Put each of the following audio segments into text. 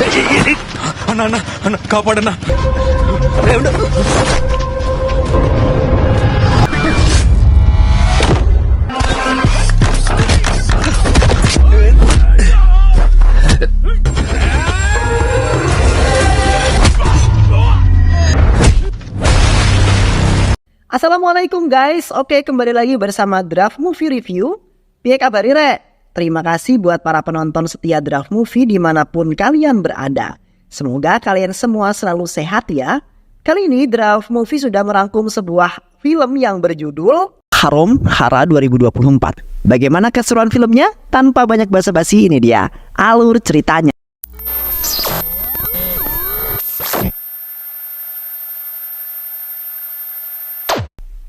అన్న కాపాడన్నా. Assalamualaikum guys, oke kembali lagi bersama Draft Movie Review. Piye kabar Rek? Terima kasih buat para penonton setia Draft Movie dimanapun kalian berada. Semoga kalian semua selalu sehat ya. Kali ini Draft Movie sudah merangkum sebuah film yang berjudul Harom Hara 2024. Bagaimana keseruan filmnya? Tanpa banyak basa-basi, ini dia alur ceritanya.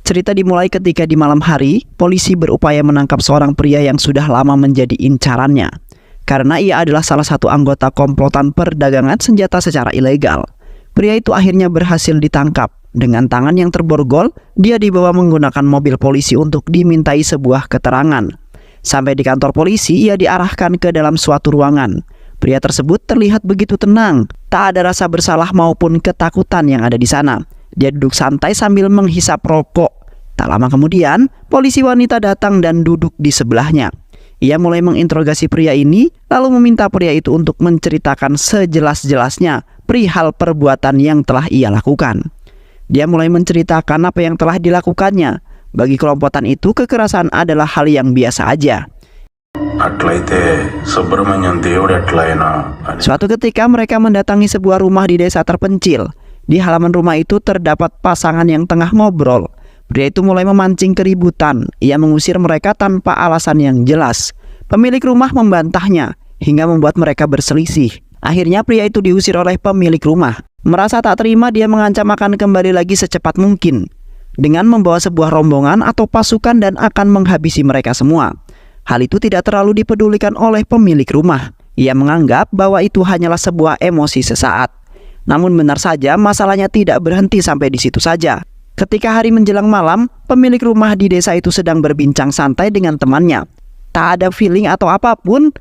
Cerita dimulai ketika di malam hari, polisi berupaya menangkap seorang pria yang sudah lama menjadi incarannya. Karena ia adalah salah satu anggota komplotan perdagangan senjata secara ilegal. Pria itu akhirnya berhasil ditangkap. Dengan tangan yang terborgol, dia dibawa menggunakan mobil polisi untuk dimintai sebuah keterangan. Sampai di kantor polisi, ia diarahkan ke dalam suatu ruangan. Pria tersebut terlihat begitu tenang, tak ada rasa bersalah maupun ketakutan yang ada di sana. Dia duduk santai sambil menghisap rokok. Tak lama kemudian, polisi wanita datang dan duduk di sebelahnya. Ia mulai menginterogasi pria ini, lalu meminta pria itu untuk menceritakan sejelas-jelasnya perihal perbuatan yang telah ia lakukan. Dia mulai menceritakan apa yang telah dilakukannya. Bagi kelompokan itu, kekerasan adalah hal yang biasa aja. Suatu ketika mereka mendatangi sebuah rumah di desa terpencil. Di halaman rumah itu terdapat pasangan yang tengah ngobrol. Pria itu mulai memancing keributan. Ia mengusir mereka tanpa alasan yang jelas. Pemilik rumah membantahnya hingga membuat mereka berselisih. Akhirnya pria itu diusir oleh pemilik rumah. Merasa tak terima, dia mengancam akan kembali lagi secepat mungkin dengan membawa sebuah rombongan atau pasukan dan akan menghabisi mereka semua. Hal itu tidak terlalu dipedulikan oleh pemilik rumah. Ia menganggap bahwa itu hanyalah sebuah emosi sesaat. Namun benar saja masalahnya tidak berhenti sampai di situ saja. Ketika hari menjelang malam, pemilik rumah di desa itu sedang berbincang santai dengan temannya. Tak ada feeling atau apapun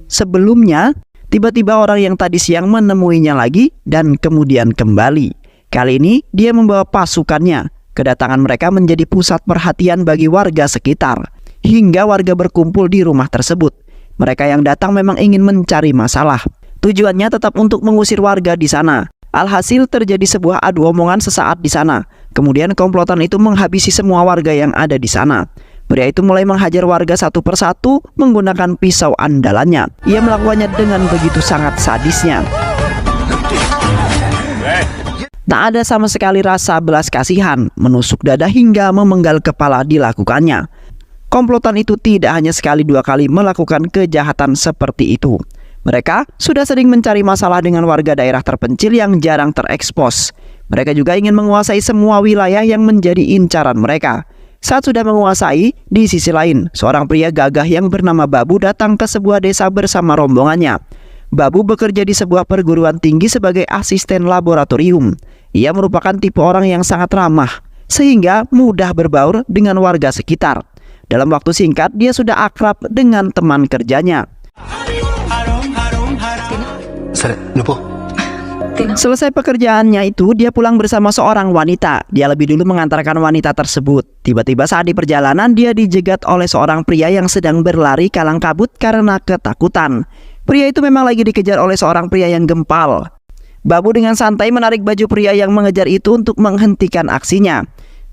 sebelumnya, tiba-tiba orang yang tadi siang menemuinya lagi dan kemudian kembali. Kali ini dia membawa pasukannya. Kedatangan mereka menjadi pusat perhatian bagi warga sekitar. Hingga warga berkumpul di rumah tersebut. Mereka yang datang memang ingin mencari masalah. Tujuannya tetap untuk mengusir warga di sana. Alhasil terjadi sebuah adu omongan sesaat di sana. Kemudian komplotan itu menghabisi semua warga yang ada di sana. Pria itu mulai menghajar warga satu persatu menggunakan pisau andalannya. Ia melakukannya dengan begitu sangat sadisnya. Tak ada sama sekali rasa belas kasihan, menusuk dada hingga memenggal kepala dilakukannya. Komplotan itu tidak hanya sekali dua kali melakukan kejahatan seperti itu. Mereka sudah sering mencari masalah dengan warga daerah terpencil yang jarang terekspos. Mereka juga ingin menguasai semua wilayah yang menjadi incaran mereka. Saat sudah menguasai, di sisi lain, seorang pria gagah yang bernama Babu datang ke sebuah desa bersama rombongannya. Babu bekerja di sebuah perguruan tinggi sebagai asisten laboratorium. Ia merupakan tipe orang yang sangat ramah, sehingga mudah berbaur dengan warga sekitar. Dalam waktu singkat, dia sudah akrab dengan teman kerjanya. Selesai pekerjaannya itu, dia pulang bersama seorang wanita. Dia lebih dulu mengantarkan wanita tersebut. Tiba-tiba saat di perjalanan, dia dijegat oleh seorang pria yang sedang berlari kalang kabut karena ketakutan. Pria itu memang lagi dikejar oleh seorang pria yang gempal. Babu dengan santai menarik baju pria yang mengejar itu untuk menghentikan aksinya.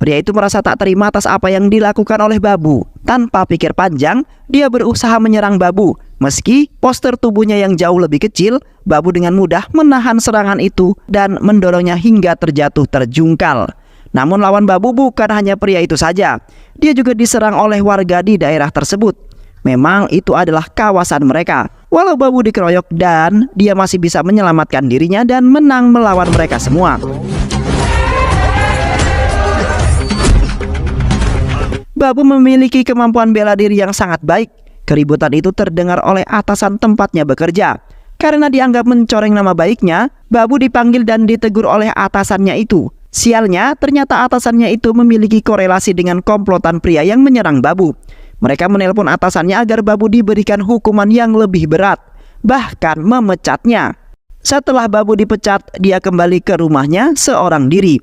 Pria itu merasa tak terima atas apa yang dilakukan oleh Babu. Tanpa pikir panjang, dia berusaha menyerang Babu. Meski poster tubuhnya yang jauh lebih kecil, Babu dengan mudah menahan serangan itu dan mendorongnya hingga terjatuh terjungkal. Namun lawan Babu bukan hanya pria itu saja. Dia juga diserang oleh warga di daerah tersebut. Memang itu adalah kawasan mereka. Walau Babu dikeroyok dan dia masih bisa menyelamatkan dirinya dan menang melawan mereka semua. Babu memiliki kemampuan bela diri yang sangat baik. Keributan itu terdengar oleh atasan tempatnya bekerja. Karena dianggap mencoreng nama baiknya, Babu dipanggil dan ditegur oleh atasannya itu. Sialnya, ternyata atasannya itu memiliki korelasi dengan komplotan pria yang menyerang Babu. Mereka menelpon atasannya agar Babu diberikan hukuman yang lebih berat, bahkan memecatnya. Setelah Babu dipecat, dia kembali ke rumahnya seorang diri.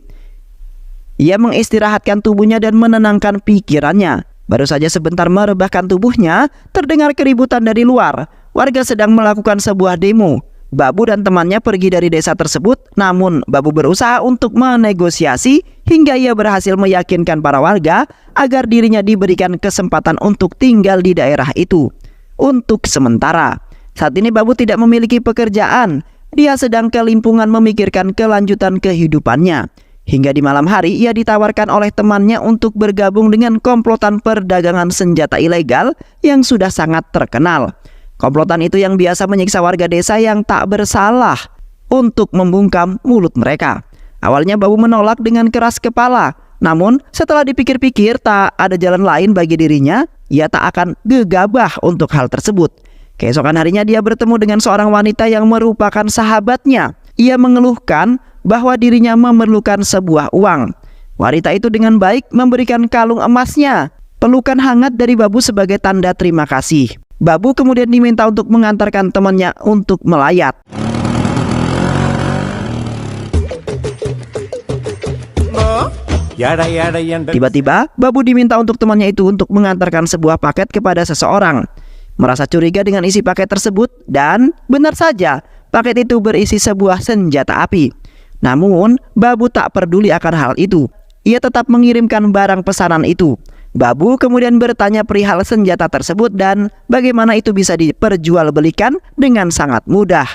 Ia mengistirahatkan tubuhnya dan menenangkan pikirannya. Baru saja sebentar merebahkan tubuhnya, terdengar keributan dari luar. Warga sedang melakukan sebuah demo. Babu dan temannya pergi dari desa tersebut, namun Babu berusaha untuk menegosiasi hingga ia berhasil meyakinkan para warga agar dirinya diberikan kesempatan untuk tinggal di daerah itu. Untuk sementara, saat ini Babu tidak memiliki pekerjaan. Dia sedang kelimpungan memikirkan kelanjutan kehidupannya. Hingga di malam hari ia ditawarkan oleh temannya untuk bergabung dengan komplotan perdagangan senjata ilegal yang sudah sangat terkenal. Komplotan itu yang biasa menyiksa warga desa yang tak bersalah untuk membungkam mulut mereka. Awalnya Babu menolak dengan keras kepala, namun setelah dipikir-pikir tak ada jalan lain bagi dirinya, ia tak akan gegabah untuk hal tersebut. Keesokan harinya dia bertemu dengan seorang wanita yang merupakan sahabatnya. Ia mengeluhkan bahwa dirinya memerlukan sebuah uang. Wanita itu dengan baik memberikan kalung emasnya. Pelukan hangat dari Babu sebagai tanda terima kasih. Babu kemudian diminta untuk mengantarkan temannya untuk melayat. Tiba-tiba Babu diminta untuk temannya itu untuk mengantarkan sebuah paket kepada seseorang. Merasa curiga dengan isi paket tersebut, dan benar saja paket itu berisi sebuah senjata api. Namun Babu tak peduli akan hal itu. Ia tetap mengirimkan barang pesanan itu. Babu kemudian bertanya perihal senjata tersebut dan bagaimana itu bisa diperjualbelikan dengan sangat mudah.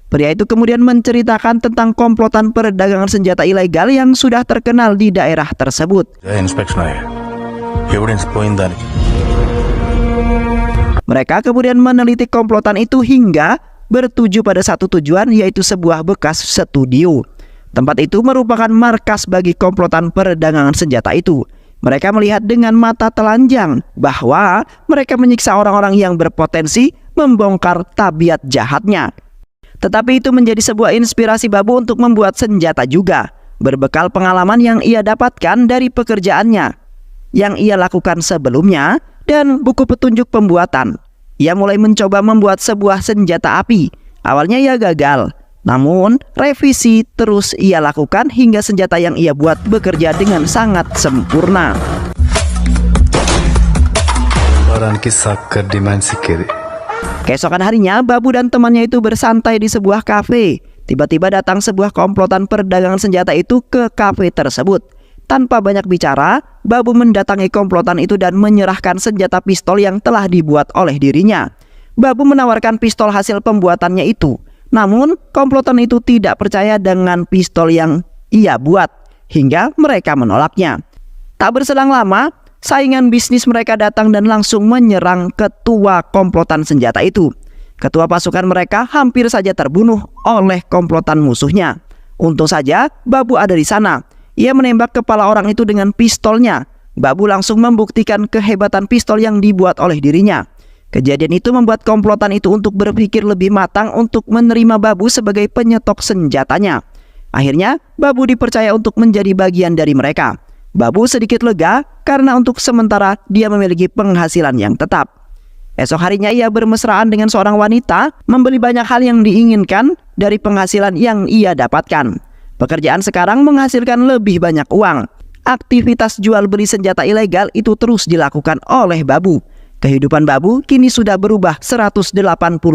Pria itu kemudian menceritakan tentang komplotan perdagangan senjata ilegal yang sudah terkenal di daerah tersebut. Mereka kemudian meneliti komplotan itu hingga bertuju pada satu tujuan, yaitu sebuah bekas studio. Tempat itu merupakan markas bagi komplotan perdagangan senjata itu. Mereka melihat dengan mata telanjang bahwa mereka menyiksa orang-orang yang berpotensi membongkar tabiat jahatnya. Tetapi itu menjadi sebuah inspirasi Babu untuk membuat senjata juga, berbekal pengalaman yang ia dapatkan dari pekerjaannya yang ia lakukan sebelumnya dan buku petunjuk pembuatan. Ia mulai mencoba membuat sebuah senjata api. Awalnya ia gagal, namun revisi terus ia lakukan hingga senjata yang ia buat bekerja dengan sangat sempurna. Keesokan harinya Babu dan temannya itu bersantai di sebuah kafe. Tiba-tiba datang sebuah komplotan perdagangan senjata itu ke kafe tersebut. Tanpa banyak bicara, Babu mendatangi komplotan itu dan menyerahkan senjata pistol yang telah dibuat oleh dirinya. Babu menawarkan pistol hasil pembuatannya itu. Namun komplotan itu tidak percaya dengan pistol yang ia buat hingga mereka menolaknya. Tak berselang lama, saingan bisnis mereka datang dan langsung menyerang ketua komplotan senjata itu. Ketua pasukan mereka hampir saja terbunuh oleh komplotan musuhnya. Untung saja Babu ada di sana. Ia menembak kepala orang itu dengan pistolnya. Babu langsung membuktikan kehebatan pistol yang dibuat oleh dirinya. Kejadian itu membuat komplotan itu untuk berpikir lebih matang untuk menerima Babu sebagai penyetok senjatanya. Akhirnya Babu dipercaya untuk menjadi bagian dari mereka. Babu sedikit lega karena untuk sementara dia memiliki penghasilan yang tetap. Esok harinya ia bermesraan dengan seorang wanita, membeli banyak hal yang diinginkan dari penghasilan yang ia dapatkan. Pekerjaan sekarang menghasilkan lebih banyak uang. Aktivitas jual beli senjata ilegal itu terus dilakukan oleh Babu. Kehidupan Babu kini sudah berubah 180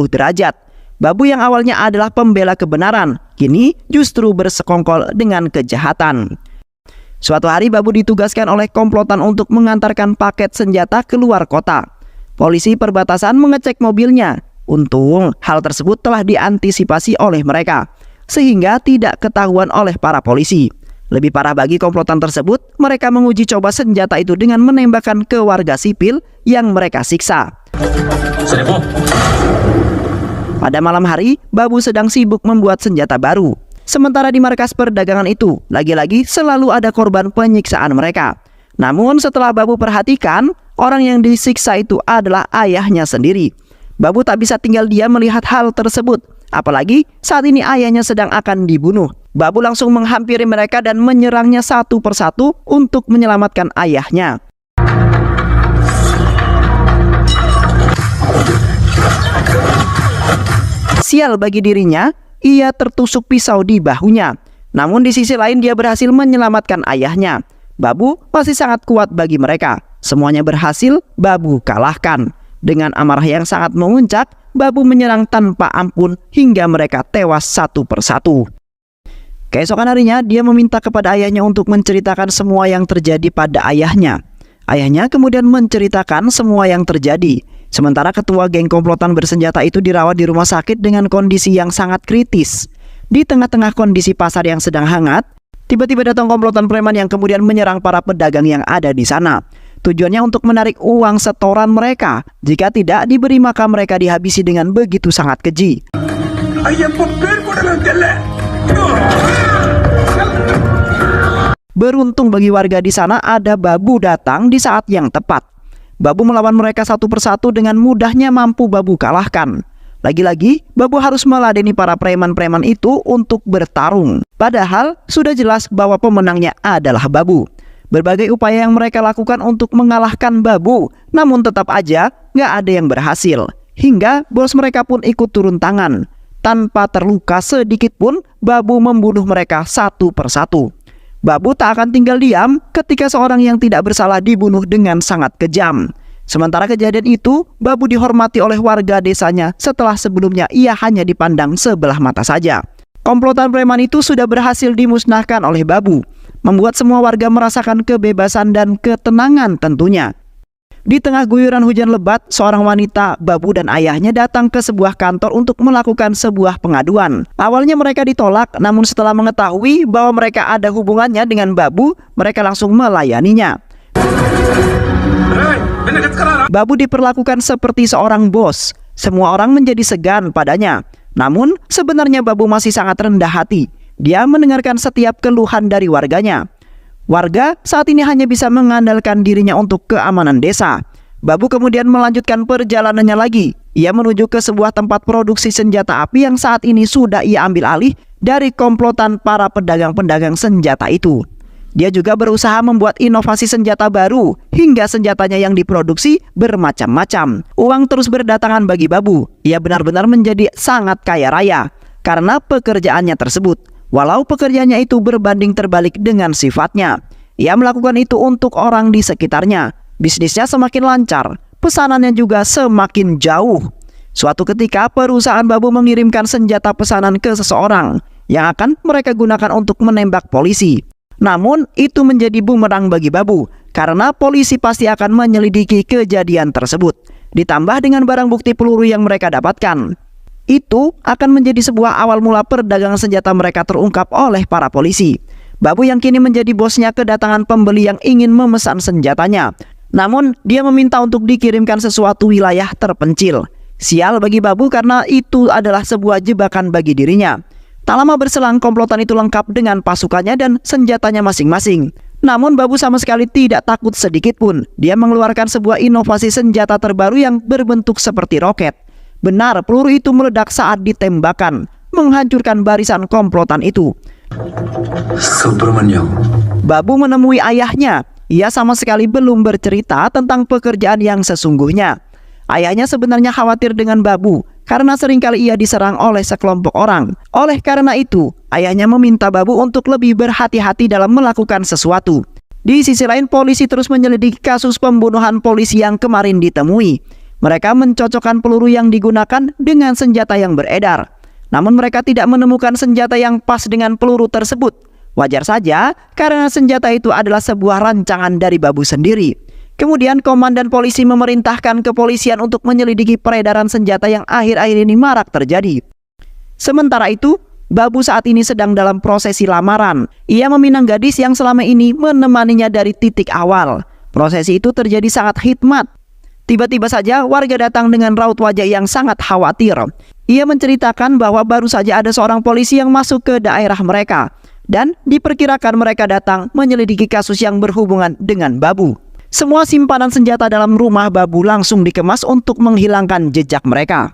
derajat. Babu yang awalnya adalah pembela kebenaran, kini justru bersekongkol dengan kejahatan. Suatu hari Babu ditugaskan oleh komplotan untuk mengantarkan paket senjata keluar kota. Polisi perbatasan mengecek mobilnya. Untung hal tersebut telah diantisipasi oleh mereka, sehingga tidak ketahuan oleh para polisi. Lebih parah bagi komplotan tersebut, mereka menguji coba senjata itu dengan menembakkan ke warga sipil yang mereka siksa. Pada malam hari, Babu sedang sibuk membuat senjata baru. Sementara di markas perdagangan itu, lagi-lagi selalu ada korban penyiksaan mereka. Namun setelah Babu perhatikan, orang yang disiksa itu adalah ayahnya sendiri. Babu tak bisa tinggal diam melihat hal tersebut. Apalagi saat ini ayahnya sedang akan dibunuh. Babu langsung menghampiri mereka dan menyerangnya satu persatu untuk menyelamatkan ayahnya. Sial bagi dirinya, ia tertusuk pisau di bahunya. Namun di sisi lain dia berhasil menyelamatkan ayahnya. Babu masih sangat kuat bagi mereka. Semuanya berhasil Babu kalahkan. Dengan amarah yang sangat memuncak, Babu menyerang tanpa ampun hingga mereka tewas satu persatu. Keesokan harinya, dia meminta kepada ayahnya untuk menceritakan semua yang terjadi pada ayahnya. Ayahnya kemudian menceritakan semua yang terjadi. Sementara ketua geng komplotan bersenjata itu dirawat di rumah sakit dengan kondisi yang sangat kritis. Di tengah-tengah kondisi pasar yang sedang hangat, tiba-tiba datang komplotan preman yang kemudian menyerang para pedagang yang ada di sana. Tujuannya untuk menarik uang setoran mereka. Jika tidak diberi maka mereka dihabisi dengan begitu sangat keji. Beruntung bagi warga di sana ada Babu datang di saat yang tepat. Babu melawan mereka satu persatu dengan mudahnya mampu Babu kalahkan. Lagi-lagi Babu harus meladeni para preman-preman itu untuk bertarung. Padahal sudah jelas bahwa pemenangnya adalah Babu. Berbagai upaya yang mereka lakukan untuk mengalahkan Babu, namun tetap aja nggak ada yang berhasil. Hingga bos mereka pun ikut turun tangan. Tanpa terluka sedikit pun, Babu membunuh mereka satu persatu. Babu tak akan tinggal diam ketika seorang yang tidak bersalah dibunuh dengan sangat kejam. Sementara kejadian itu, Babu dihormati oleh warga desanya setelah sebelumnya ia hanya dipandang sebelah mata saja. Komplotan preman itu sudah berhasil dimusnahkan oleh Babu, membuat semua warga merasakan kebebasan dan ketenangan tentunya. Di tengah guyuran hujan lebat, seorang wanita, Babu dan ayahnya datang ke sebuah kantor untuk melakukan sebuah pengaduan. Awalnya mereka ditolak, namun setelah mengetahui bahwa mereka ada hubungannya dengan Babu, mereka langsung melayaninya. Babu diperlakukan seperti seorang bos. Semua orang menjadi segan padanya. Namun sebenarnya Babu masih sangat rendah hati. Dia mendengarkan setiap keluhan dari warganya. Warga saat ini hanya bisa mengandalkan dirinya untuk keamanan desa. Babu kemudian melanjutkan perjalanannya lagi. Ia menuju ke sebuah tempat produksi senjata api yang saat ini sudah ia ambil alih dari komplotan para pedagang-pedagang senjata itu. Dia juga berusaha membuat inovasi senjata baru hingga senjatanya yang diproduksi bermacam-macam. Uang terus berdatangan bagi Babu. Ia benar-benar menjadi sangat kaya raya karena pekerjaannya tersebut. Walau pekerjaannya itu berbanding terbalik dengan sifatnya. Ia melakukan itu untuk orang di sekitarnya. Bisnisnya semakin lancar, pesanannya juga semakin jauh. Suatu ketika perusahaan Babu mengirimkan senjata pesanan ke seseorang yang akan mereka gunakan untuk menembak polisi. Namun itu menjadi bumerang bagi Babu karena polisi pasti akan menyelidiki kejadian tersebut. Ditambah dengan barang bukti peluru yang mereka dapatkan. Itu akan menjadi sebuah awal mula perdagangan senjata mereka terungkap oleh para polisi. Babu yang kini menjadi bosnya kedatangan pembeli yang ingin memesan senjatanya. Namun dia meminta untuk dikirimkan sesuatu wilayah terpencil. Sial bagi Babu karena itu adalah sebuah jebakan bagi dirinya. Tak lama berselang komplotan itu lengkap dengan pasukannya dan senjatanya masing-masing. Namun Babu sama sekali tidak takut sedikit pun. Dia mengeluarkan sebuah inovasi senjata terbaru yang berbentuk seperti roket. Benar, peluru itu meledak saat ditembakkan, menghancurkan barisan komplotan itu. Babu menemui ayahnya. Ia sama sekali belum bercerita tentang pekerjaan yang sesungguhnya. Ayahnya sebenarnya khawatir dengan Babu karena seringkali ia diserang oleh sekelompok orang. Oleh karena itu, ayahnya meminta Babu untuk lebih berhati-hati dalam melakukan sesuatu. Di sisi lain, polisi terus menyelidiki kasus pembunuhan polisi yang kemarin ditemui. Mereka mencocokkan peluru yang digunakan dengan senjata yang beredar. Namun mereka tidak menemukan senjata yang pas dengan peluru tersebut. Wajar saja karena senjata itu adalah sebuah rancangan dari Babu sendiri. Kemudian komandan polisi memerintahkan kepolisian untuk menyelidiki peredaran senjata yang akhir-akhir ini marak terjadi. Sementara itu, Babu saat ini sedang dalam prosesi lamaran. Ia meminang gadis yang selama ini menemaninya dari titik awal. Prosesi itu terjadi sangat hikmat. Tiba-tiba saja warga datang dengan raut wajah yang sangat khawatir. Ia menceritakan bahwa baru saja ada seorang polisi yang masuk ke daerah mereka. Dan diperkirakan mereka datang menyelidiki kasus yang berhubungan dengan Babu. Semua simpanan senjata dalam rumah Babu langsung dikemas untuk menghilangkan jejak mereka.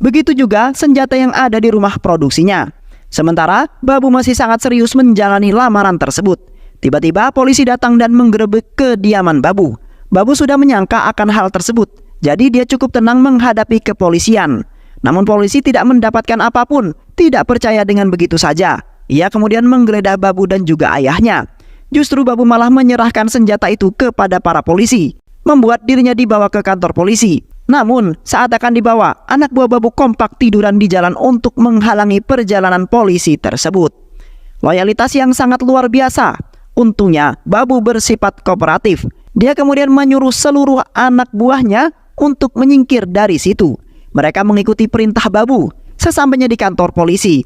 Begitu juga senjata yang ada di rumah produksinya. Sementara Babu masih sangat serius menjalani lamaran tersebut. Tiba-tiba polisi datang dan menggerebek kediaman Babu. Babu sudah menyangka akan hal tersebut, jadi dia cukup tenang menghadapi kepolisian. Namun polisi tidak mendapatkan apapun, tidak percaya dengan begitu saja. Ia kemudian menggeledah Babu dan juga ayahnya. Justru Babu malah menyerahkan senjata itu kepada para polisi, membuat dirinya dibawa ke kantor polisi. Namun saat akan dibawa, anak buah Babu kompak tiduran di jalan untuk menghalangi perjalanan polisi tersebut. Loyalitas yang sangat luar biasa. Untungnya Babu bersifat kooperatif. Dia kemudian menyuruh seluruh anak buahnya untuk menyingkir dari situ. Mereka mengikuti perintah Babu. Sesampainya di kantor polisi,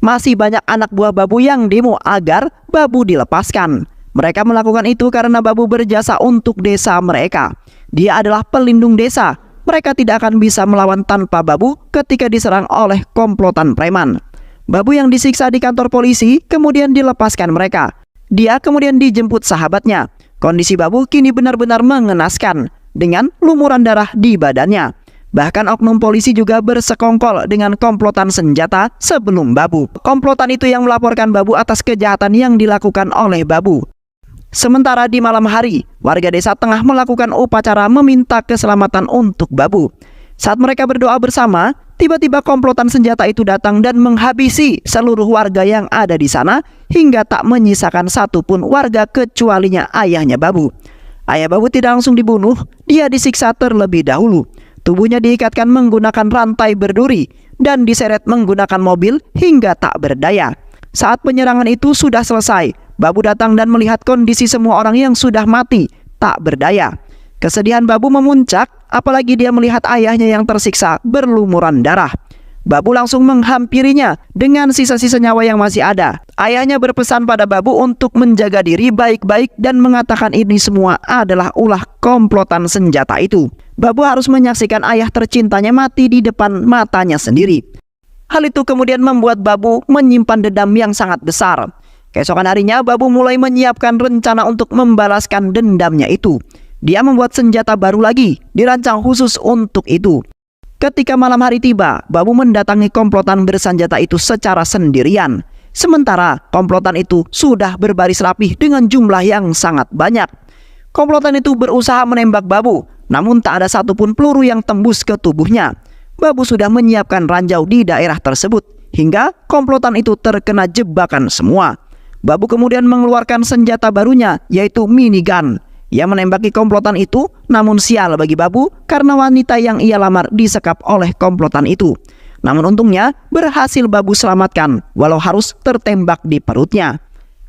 masih banyak anak buah Babu yang demo agar Babu dilepaskan. Mereka melakukan itu karena Babu berjasa untuk desa mereka. Dia adalah pelindung desa. Mereka tidak akan bisa melawan tanpa Babu ketika diserang oleh komplotan preman. Babu yang disiksa di kantor polisi kemudian dilepaskan mereka. Dia kemudian dijemput sahabatnya. Kondisi Babu kini benar-benar mengenaskan dengan lumuran darah di badannya. Bahkan oknum polisi juga bersekongkol dengan komplotan senjata sebelum Babu. Komplotan itu yang melaporkan Babu atas kejahatan yang dilakukan oleh Babu. Sementara di malam hari, warga desa tengah melakukan upacara meminta keselamatan untuk Babu. Saat mereka berdoa bersama, tiba-tiba komplotan senjata itu datang dan menghabisi seluruh warga yang ada di sana hingga tak menyisakan satupun warga kecualinya ayahnya Babu. Ayah Babu tidak langsung dibunuh, dia disiksa terlebih dahulu. Tubuhnya diikatkan menggunakan rantai berduri dan diseret menggunakan mobil hingga tak berdaya. Saat penyerangan itu sudah selesai, Babu datang dan melihat kondisi semua orang yang sudah mati, tak berdaya. Kesedihan Babu memuncak, apalagi dia melihat ayahnya yang tersiksa berlumuran darah. Babu langsung menghampirinya dengan sisa-sisa nyawa yang masih ada. Ayahnya berpesan pada Babu untuk menjaga diri baik-baik dan mengatakan ini semua adalah ulah komplotan senjata itu. Babu harus menyaksikan ayah tercintanya mati di depan matanya sendiri. Hal itu kemudian membuat Babu menyimpan dendam yang sangat besar. Keesokan harinya Babu mulai menyiapkan rencana untuk membalaskan dendamnya itu. Dia membuat senjata baru lagi, dirancang khusus untuk itu. Ketika malam hari tiba, Babu mendatangi komplotan bersenjata itu secara sendirian. Sementara komplotan itu sudah berbaris rapih dengan jumlah yang sangat banyak. Komplotan itu berusaha menembak Babu, namun tak ada satupun peluru yang tembus ke tubuhnya. Babu sudah menyiapkan ranjau di daerah tersebut, hingga komplotan itu terkena jebakan semua. Babu kemudian mengeluarkan senjata barunya, yaitu minigun. Ia menembaki komplotan itu, namun sial bagi Babu karena wanita yang ia lamar disekap oleh komplotan itu. Namun untungnya berhasil Babu selamatkan, walau harus tertembak di perutnya.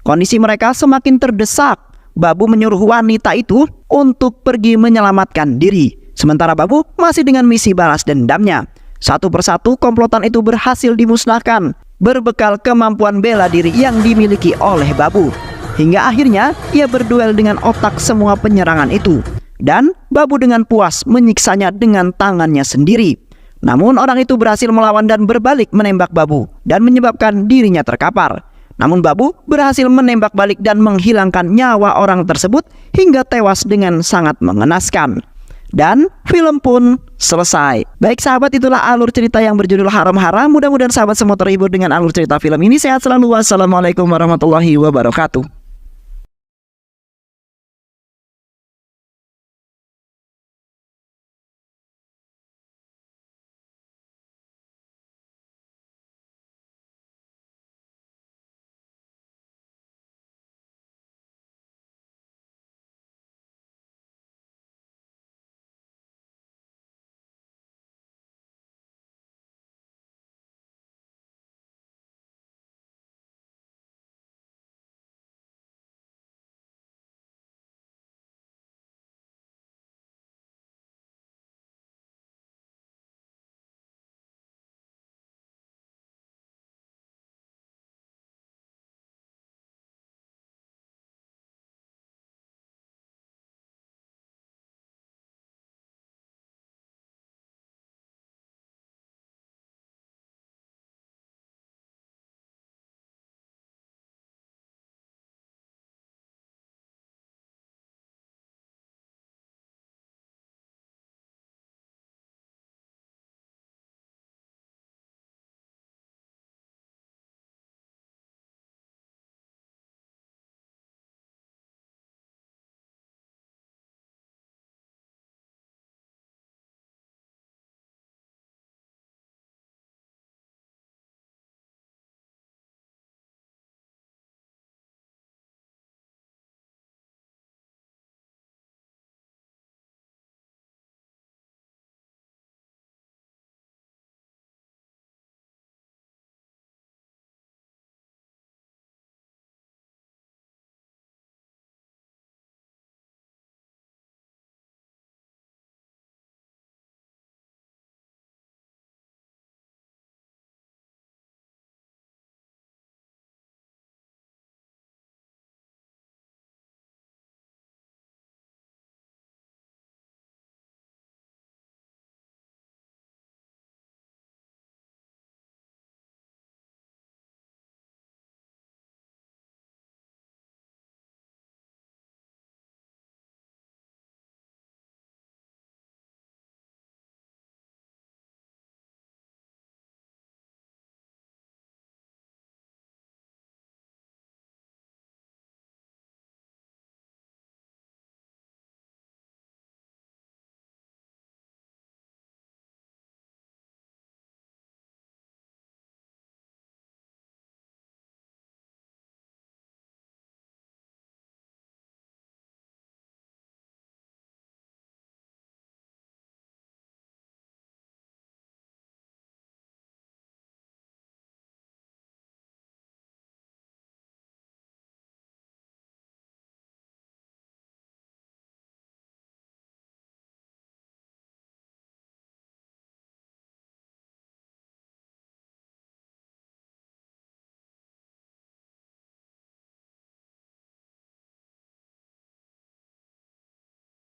Kondisi mereka semakin terdesak. Babu menyuruh wanita itu untuk pergi menyelamatkan diri. Sementara Babu masih dengan misi balas dendamnya. Satu persatu komplotan itu berhasil dimusnahkan, berbekal kemampuan bela diri yang dimiliki oleh Babu. Hingga akhirnya ia berduel dengan otak semua penyerangan itu. Dan Babu dengan puas menyiksanya dengan tangannya sendiri. Namun orang itu berhasil melawan dan berbalik menembak Babu dan menyebabkan dirinya terkapar. Namun Babu berhasil menembak balik dan menghilangkan nyawa orang tersebut hingga tewas dengan sangat mengenaskan. Dan film pun selesai. Baik sahabat, itulah alur cerita yang berjudul Haram Haram. Mudah-mudahan sahabat semua terhibur dengan alur cerita film ini. Sehat selalu. Wassalamualaikum warahmatullahi wabarakatuh.